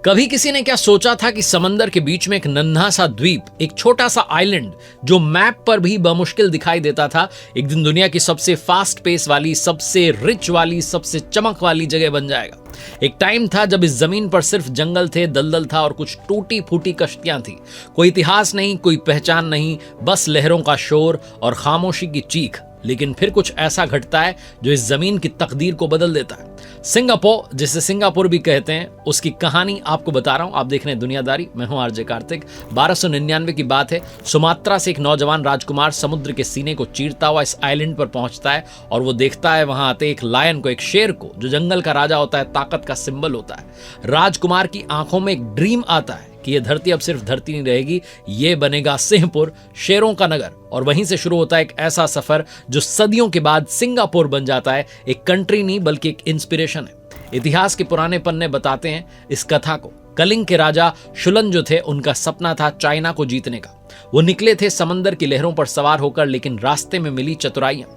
कभी किसी ने क्या सोचा था कि समंदर के बीच में एक नन्हा सा द्वीप, एक छोटा सा आइलैंड जो मैप पर भी बमुश्किल दिखाई देता था, एक दिन दुनिया की सबसे फास्ट पेस वाली, सबसे रिच वाली, सबसे चमक वाली जगह बन जाएगा। एक टाइम था जब इस जमीन पर सिर्फ जंगल थे, दलदल था और कुछ टूटी फूटी कश्तियां थी। कोई इतिहास नहीं, कोई पहचान नहीं, बस लहरों का शोर और खामोशी की चीख। लेकिन फिर कुछ ऐसा घटता है जो इस जमीन की तकदीर को बदल देता है। सिंगापुर, जिसे सिंगापुर भी कहते हैं, उसकी कहानी आपको बता रहा हूं। आप देख रहे हैं दुनियादारी, मैं हूं आरजे कार्तिक। 1299 की बात है। सुमात्रा से एक नौजवान राजकुमार समुद्र के सीने को चीरता हुआ इस आइलैंड पर पहुंचता है और वो देखता है वहां आते एक लायन को, एक शेर को, जो जंगल का राजा होता है, ताकत का सिंबल होता है। राजकुमार की आंखों में एक ड्रीम आता है कि ये धरती अब सिर्फ धरती नहीं रहेगी, ये बनेगा सिंहपुर, शेरों का नगर। और वहीं से शुरू होता है एक ऐसा सफर जो सदियों के बाद सिंगापुर बन जाता है। एक कंट्री नहीं बल्कि एक इंस्पिरेशन है। इतिहास के पुराने पन्ने बताते हैं इस कथा को। कलिंग के राजा शुलन जो थे, उनका सपना था चाइना को जीतने का। वो निकले थे समंदर की लहरों पर सवार होकर, लेकिन रास्ते में मिली चतुराइयां।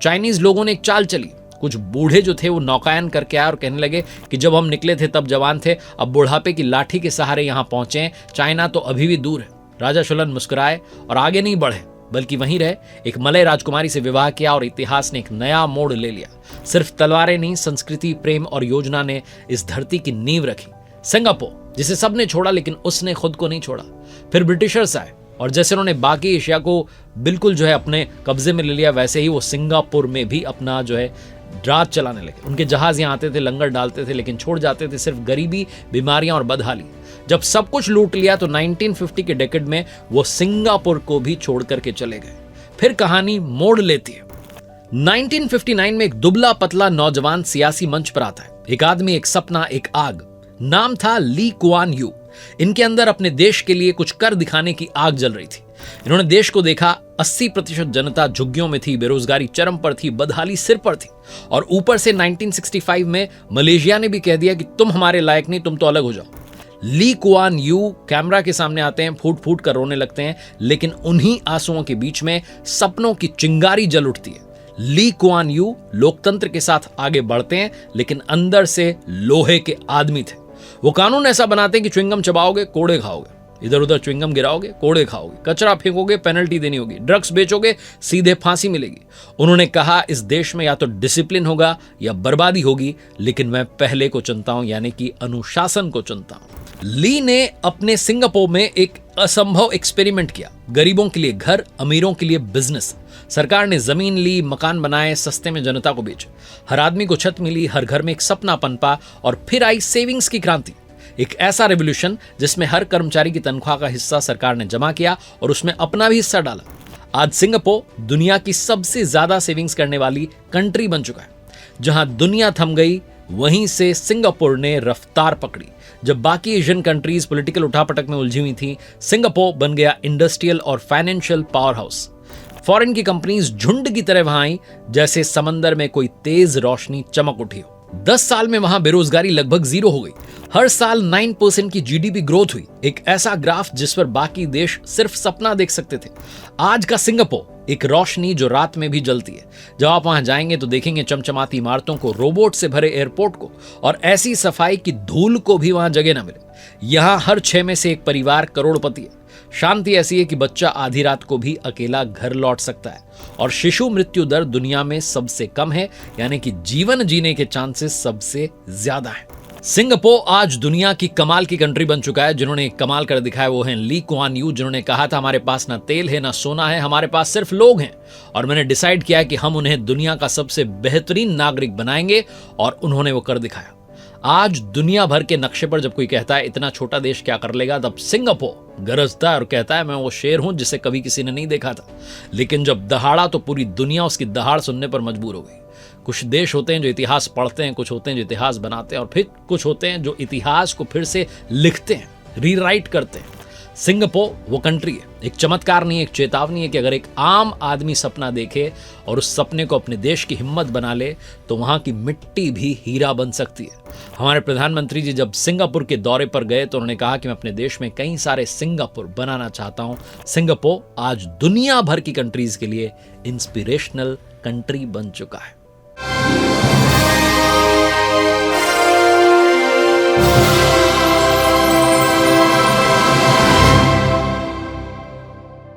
चाइनीज लोगों ने एक चाल चली। कुछ बूढ़े जो थे वो नौकायन करके आए और कहने लगे कि जब हम निकले थे तब जवान थे, अब बुढ़ापे की लाठी के सहारे यहां पहुंचे हैं, चाइना तो अभी भी दूर है। राजा शुलन मुस्कुराए और आगे नहीं बढ़े, बल्कि वहीं रहे। एक मलय राजकुमारी से विवाह किया और इतिहास ने एक नया मोड़ ले लिया। सिर्फ तलवारें नहीं, संस्कृति, प्रेम और योजना ने इस धरती की नींव रखी। सिंगापुर, जिसे सबने छोड़ा लेकिन उसने खुद को नहीं छोड़ा। फिर ब्रिटिशर्स आए और जैसे उन्होंने बाकी एशिया को बिल्कुल जो है अपने कब्जे में ले लिया, वैसे ही वो सिंगापुर में भी अपना जो है राज चलाने लगे। उनके जहाज यहाँ आते थे, लंगर डालते थे, लेकिन छोड़ जाते थे सिर्फ गरीबी, बीमारियां और बदहाली। जब सब कुछ लूट लिया तो 1950 के डेकेड में वो सिंगापुर को भी छोड़ करके चले गए। फिर कहानी मोड़ लेती है। 1959 में एक दुबला पतला नौजवान सियासी मंच पर आता है। एक आदमी, एक सपना, एक आग। नाम था ली कुआन यू। इनके अंदर अपने देश के लिए कुछ कर दिखाने की आग जल रही थी। इन्होंने देश को देखा, 80% जनता झुग्गियों में थी, बेरोजगारी चरम पर थी, बदहाली सिर पर थी। और ऊपर से 1965 में मलेशिया ने भी कह दिया कि तुम हमारे लायक नहीं, तुम तो अलग हो जाओ। ली कुआन यू कैमरा के सामने आते हैं, फूट फूट कर रोने लगते हैं, लेकिन उन्हीं आंसुओं के बीच में सपनों की चिंगारी जल उठती है। ली कुआन यू लोकतंत्र के साथ आगे बढ़ते हैं, लेकिन अंदर से लोहे के आदमी थे। वो कानून ऐसा बनाते हैं कि च्युइंगम चबाओगे, कोड़े खाओगे, इधर उधर च्युइंगम गिराओगे, कोड़े खाओगे, कचरा फेंकोगे, पेनल्टी देनी होगी, ड्रग्स बेचोगे, सीधे फांसी मिलेगी। उन्होंने कहा इस देश में या तो डिसिप्लिन होगा या बर्बादी होगी, लेकिन मैं पहले को चुनता हूं, यानी कि अनुशासन को चुनता हूं। ली ने अपने सिंगापुर में एक असंभव एक्सपेरिमेंट किया। गरीबों के लिए घर, अमीरों के लिए बिजनेस। सरकार ने जमीन ली, मकान बनाए, सस्ते में जनता को बेचे। हर आदमी को छत मिली, हर घर में एक सपना पनपा। और फिर आई सेविंग्स की क्रांति। एक ऐसा रेवोल्यूशन जिसमें हर कर्मचारी की तनख्वाह का हिस्सा सरकार ने जमा किया और उसमें अपना भी हिस्सा डाला। आज सिंगापुर दुनिया की सबसे ज्यादा सेविंग्स करने वाली कंट्री बन चुका है। जहां दुनिया थम गई, वहीं से सिंगापुर ने रफ्तार पकड़ी। जब बाकी एशियन कंट्रीज पॉलिटिकल उठापटक में उलझी हुई थी, सिंगापुर बन गया इंडस्ट्रियल और फाइनेंशियल पावर हाउस। फॉरेन की कंपनीज झुंड की तरह वहां आई, जैसे समंदर में कोई तेज रोशनी चमक उठी हो। 10 साल में वहां बेरोजगारी लगभग 0 हो गई। हर साल 9% की जीडीपी ग्रोथ हुई। एक ऐसा ग्राफ जिस पर बाकी देश सिर्फ सपना देख सकते थे। आज का सिंगापुर एक रोशनी जो रात में भी जलती है। जब आप वहां जाएंगे तो देखेंगे चमचमाती इमारतों को, रोबोट से भरे एयरपोर्ट को, और ऐसी सफाई की धूल को भी वहां जगह न मिले। यहां हर 6 में से एक परिवार करोड़पति है। शांति ऐसी है कि बच्चा आधी रात को भी अकेला घर लौट सकता है। और शिशु मृत्यु दर दुनिया में सबसे कम है, यानी कि जीवन जीने के चांसेस सबसे ज्यादा है। सिंगापुर आज दुनिया की कमाल की कंट्री बन चुका है। जिन्होंने कमाल कर दिखाया वो हैं ली कुआन यू, जिन्होंने कहा था हमारे पास ना तेल है ना सोना है, हमारे पास सिर्फ लोग हैं। और मैंने डिसाइड किया कि हम उन्हें दुनिया का सबसे बेहतरीन नागरिक बनाएंगे, और उन्होंने वो कर दिखाया। आज दुनिया भर के नक्शे पर जब कोई कहता है इतना छोटा देश क्या कर लेगा, तब सिंगापुर गरजता है और कहता है मैं वो शेर हूं जिसे कभी किसी ने नहीं देखा था। लेकिन जब दहाड़ा तो पूरी दुनिया उसकी दहाड़ सुनने पर मजबूर हो गई। कुछ देश होते हैं जो इतिहास पढ़ते हैं, कुछ होते हैं जो इतिहास बनाते हैं, और फिर कुछ होते हैं जो इतिहास को फिर से लिखते हैं, रीराइट करते हैं। सिंगापुर वो कंट्री है, एक चमत्कार नहीं, एक चेतावनी है कि अगर एक आम आदमी सपना देखे और उस सपने को अपने देश की हिम्मत बना ले, तो वहां की मिट्टी भी हीरा बन सकती है। हमारे प्रधानमंत्री जी जब सिंगापुर के दौरे पर गए तो उन्होंने कहा कि मैं अपने देश में कई सारे सिंगापुर बनाना चाहता हूं। सिंगापुर आज दुनिया भर की कंट्रीज के लिए इंस्पिरेशनल कंट्री बन चुका है।